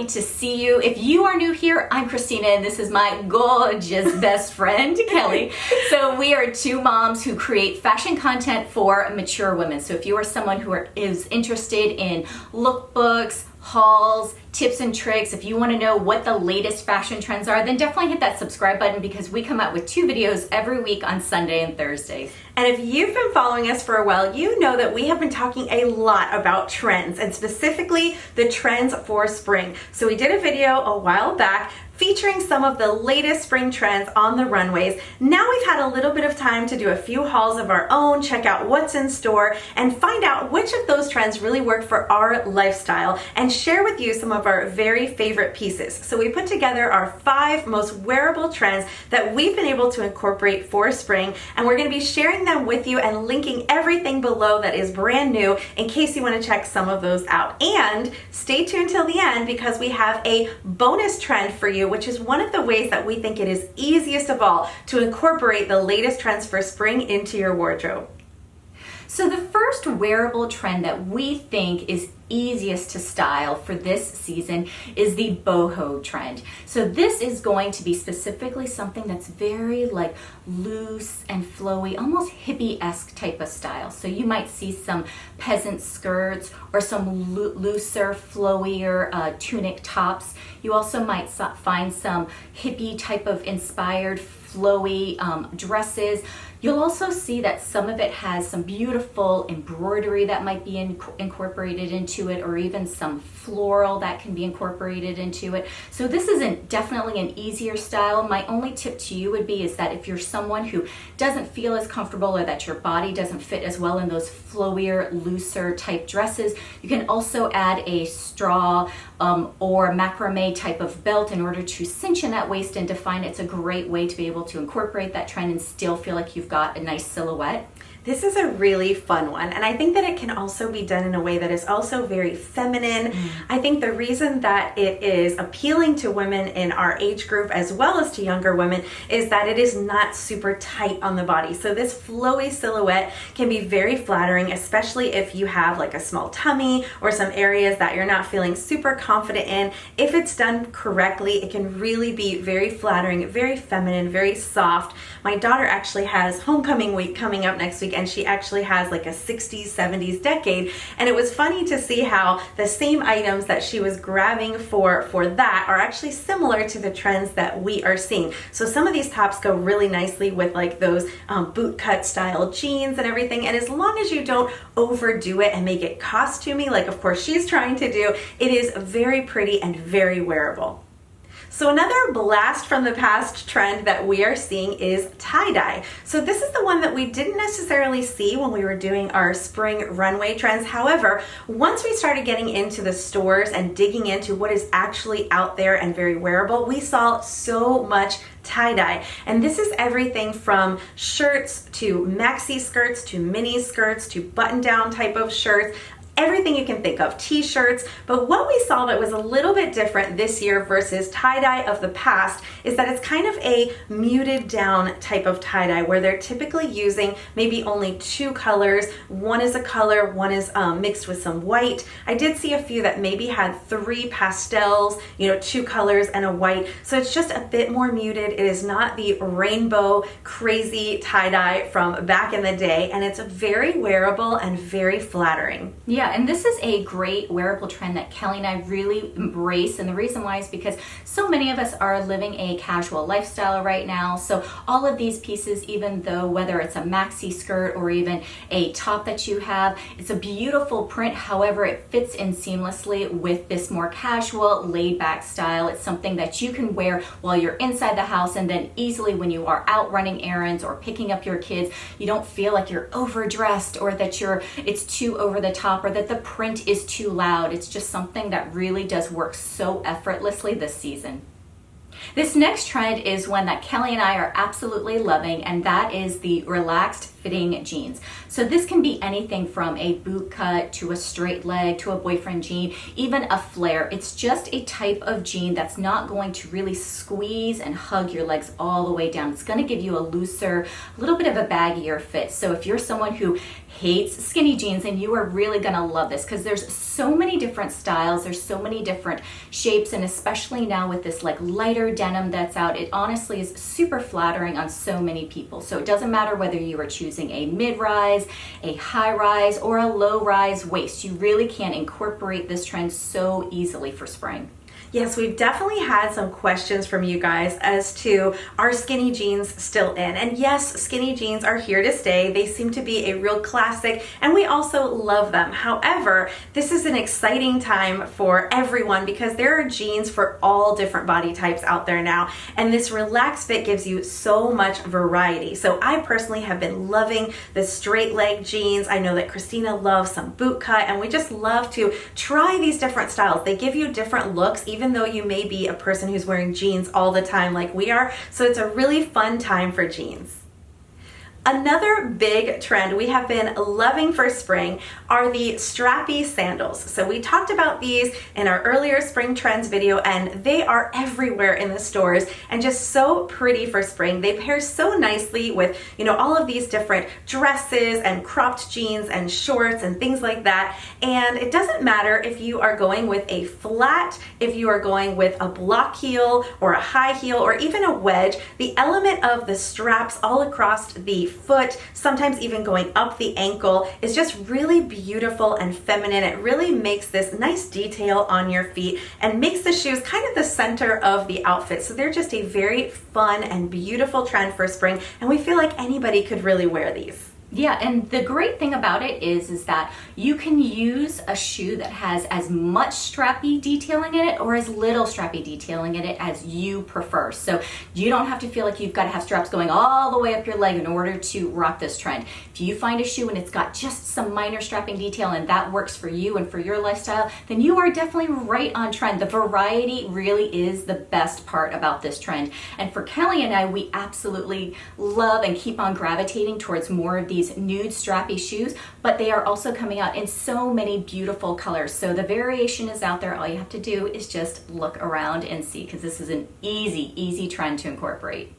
happy to see you. If you are new here, I'm Christina and this is my gorgeous best friend, Kelly. So we are two moms who create fashion content for mature women. So if you are someone who is interested in lookbooks, hauls, tips and tricks, if you want to know what the latest fashion trends are, then definitely hit that subscribe button because we come out with 2 videos every week on Sunday and Thursdays. And if you've been following us for a while, you know that we have been talking a lot about trends and specifically the trends for spring. So we did a video a while back featuring some of the latest spring trends on the runways. Now we've had a little bit of time to do a few hauls of our own, check out what's in store, and find out which of those trends really work for our lifestyle and share with you some of our very favorite pieces. So we put together our 5 most wearable trends that we've been able to incorporate for spring, and we're going to be sharing them with you and linking everything below that is brand new in case you want to check some of those out. And stay tuned till the end because we have a bonus trend for you, which is one of the ways that we think it is easiest of all to incorporate the latest trends for spring into your wardrobe. So the first wearable trend that we think is easiest to style for this season is the boho trend. So this is going to be specifically something that's very like loose and flowy, almost hippie-esque type of style. So you might see some peasant skirts or some looser, flowier tunic tops. You also might find some hippie type of inspired flowy dresses. You'll also see that some of it has some beautiful embroidery that might be incorporated into it, or even some floral that can be incorporated into it. So this is definitely an easier style. My only tip to you would be is that if you're someone who doesn't feel as comfortable or that your body doesn't fit as well in those flowier, looser type dresses, you can also add a straw or macrame type of belt in order to cinch in that waist and define it. It's a great way to be able to incorporate that trend and still feel like you've got a nice silhouette. This is a really fun one, and I think that it can also be done in a way that is also very feminine. I think the reason that it is appealing to women in our age group as well as to younger women is that it is not super tight on the body. So this flowy silhouette can be very flattering, especially if you have like a small tummy or some areas that you're not feeling super confident in. If it's done correctly, it can really be very flattering, very feminine, very soft. My daughter actually has homecoming week coming up next week, and she actually has like a 60s, 70s decade. And it was funny to see how the same items that she was grabbing for that are actually similar to the trends that we are seeing. So some of these tops go really nicely with like those boot cut style jeans and everything. And as long as you don't overdo it and make it costumey, like of course she's trying to do, it is very pretty and very wearable. So another blast from the past trend that we are seeing is tie-dye. So this is the one that we didn't necessarily see when we were doing our spring runway trends. However, once we started getting into the stores and digging into what is actually out there and very wearable, we saw so much tie-dye. And this is everything from shirts to maxi skirts to mini skirts to button-down type of shirts. Everything you can think of, t-shirts. But what we saw that was a little bit different this year versus tie-dye of the past is that it's kind of a muted down type of tie-dye where they're typically using maybe only 2 colors. One is a color, one is mixed with some white. I did see a few that maybe had 3 pastels, 2 colors and a white. So it's just a bit more muted. It is not the rainbow crazy tie-dye from back in the day, and it's very wearable and very flattering. Yeah, and this is a great wearable trend that Kelly and I really embrace, and the reason why is because so many of us are living a casual lifestyle right now. So all of these pieces, even though whether it's a maxi skirt or even a top that you have, it's a beautiful print. However, it fits in seamlessly with this more casual, laid-back style. It's something that you can wear while you're inside the house, and then easily when you are out running errands or picking up your kids, you don't feel like you're overdressed or that it's too over the top or that the print is too loud. It's just something that really does work so effortlessly this season. This next trend is one that Kelli and I are absolutely loving, and that is the relaxed fitting jeans. So this can be anything from a boot cut to a straight leg to a boyfriend jean, even a flare. It's just a type of jean that's not going to really squeeze and hug your legs all the way down. It's going to give you a looser, a little bit of a baggier fit. So if you're someone who hates skinny jeans, then you are really going to love this, because there's so many different styles, there's so many different shapes, and especially now with this like lighter denim that's out, it honestly is super flattering on so many people. So it doesn't matter whether you are choosing a mid-rise, a high-rise, or a low-rise waist. You really can incorporate this trend so easily for spring. Yes, we've definitely had some questions from you guys as to, are skinny jeans still in? And yes, skinny jeans are here to stay. They seem to be a real classic, and we also love them. However, this is an exciting time for everyone because there are jeans for all different body types out there now, and this relaxed fit gives you so much variety. So I personally have been loving the straight leg jeans. I know that Christina loves some boot cut, and we just love to try these different styles. They give you different looks, even though you may be a person who's wearing jeans all the time like we are. So it's a really fun time for jeans. Another big trend we have been loving for spring are the strappy sandals. So we talked about these in our earlier spring trends video, and they are everywhere in the stores and just so pretty for spring. They pair so nicely with, all of these different dresses and cropped jeans and shorts and things like that. And it doesn't matter if you are going with a flat, if you are going with a block heel or a high heel or even a wedge, the element of the straps all across the foot, sometimes even going up the ankle, is just really beautiful and feminine. It really makes this nice detail on your feet and makes the shoes kind of the center of the outfit. So they're just a very fun and beautiful trend for spring, and we feel like anybody could really wear these. Yeah, and the great thing about it is that you can use a shoe that has as much strappy detailing in it or as little strappy detailing in it as you prefer. So you don't have to feel like you've got to have straps going all the way up your leg in order to rock this trend. If you find a shoe and it's got just some minor strapping detail and that works for you and for your lifestyle, then you are definitely right on trend. The variety really is the best part about this trend. And for Kelli and I, we absolutely love and keep on gravitating towards more of these nude strappy shoes, but they are also coming out in so many beautiful colors. So the variation is out there. All you have to do is just look around and see, because this is an easy trend to incorporate.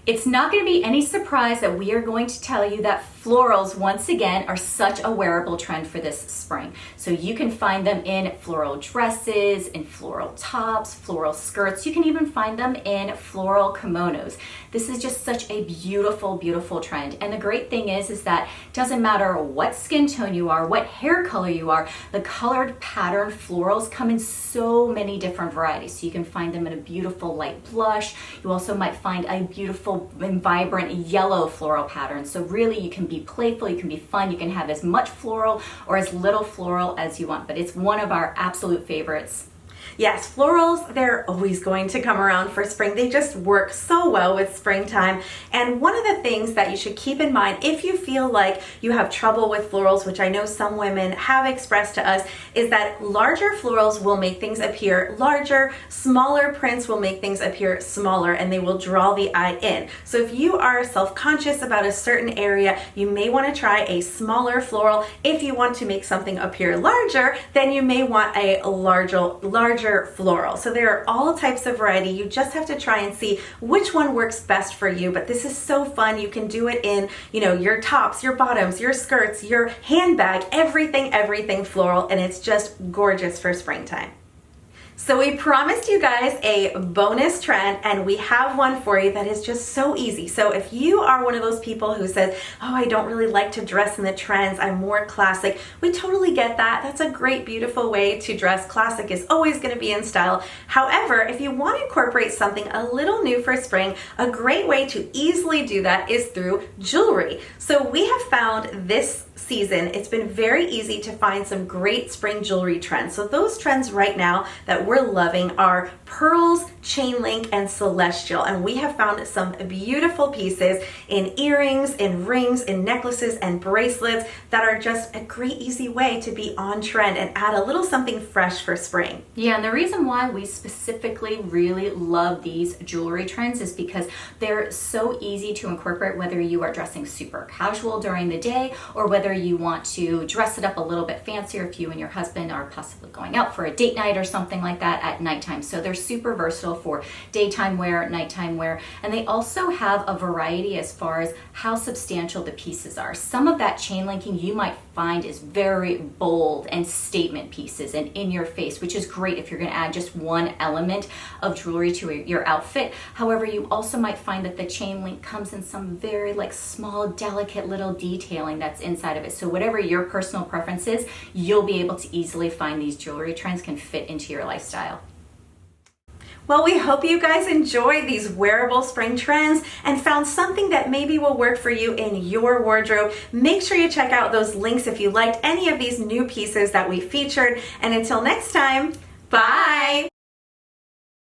It's not going to be any surprise that we are going to tell you that florals, once again, are such a wearable trend for this spring. So you can find them in floral dresses, in floral tops, floral skirts. You can even find them in floral kimonos. This is just such a beautiful trend. And the great thing is that it doesn't matter what skin tone you are, what hair color you are, the colored pattern florals come in so many different varieties. So you can find them in a beautiful light blush. You also might find a beautiful and vibrant yellow floral pattern. So really you can be playful, you can be fun, you can have as much floral or as little floral as you want, but it's one of our absolute favorites. Yes, florals, they're always going to come around for spring. They just work so well with springtime. And one of the things that you should keep in mind if you feel like you have trouble with florals, which I know some women have expressed to us, is that larger florals will make things appear larger, smaller prints will make things appear smaller, and they will draw the eye in. So if you are self-conscious about a certain area, you may want to try a smaller floral. If you want to make something appear larger, then you may want a larger floral. So there are all types of variety. You just have to try and see which one works best for you. But this is so fun. You can do it in, your tops, your bottoms, your skirts, your handbag, everything floral, and it's just gorgeous for springtime. So we promised you guys a bonus trend, and we have one for you that is just so easy. So if you are one of those people who says, oh, I don't really like to dress in the trends, I'm more classic, we totally get that. That's a great, beautiful way to dress. Classic is always going to be in style. However, if you want to incorporate something a little new for spring, a great way to easily do that is through jewelry. So we have found this season, it's been very easy to find some great spring jewelry trends. So those trends right now that that we're loving are pearls, chain link, and celestial. And we have found some beautiful pieces in earrings, in rings, in necklaces, and bracelets that are just a great easy way to be on trend and add a little something fresh for spring. Yeah, and the reason why we specifically really love these jewelry trends is because they're so easy to incorporate, whether you are dressing super casual during the day or whether you want to dress it up a little bit fancier if you and your husband are possibly going out for a date night or something like that at nighttime. So they're super versatile for daytime wear, nighttime wear, and they also have a variety as far as how substantial the pieces are. Some of that chain linking you might find is very bold and statement pieces and in your face, which is great if you're going to add just one element of jewelry to your outfit. However, you also might find that the chain link comes in some very small, delicate little detailing that's inside of it. So whatever your personal preference is, you'll be able to easily find these jewelry trends can fit into your lifestyle. Well, we hope you guys enjoyed these wearable spring trends and found something that maybe will work for you in your wardrobe. Make sure you check out those links if you liked any of these new pieces that we featured. And until next time, bye!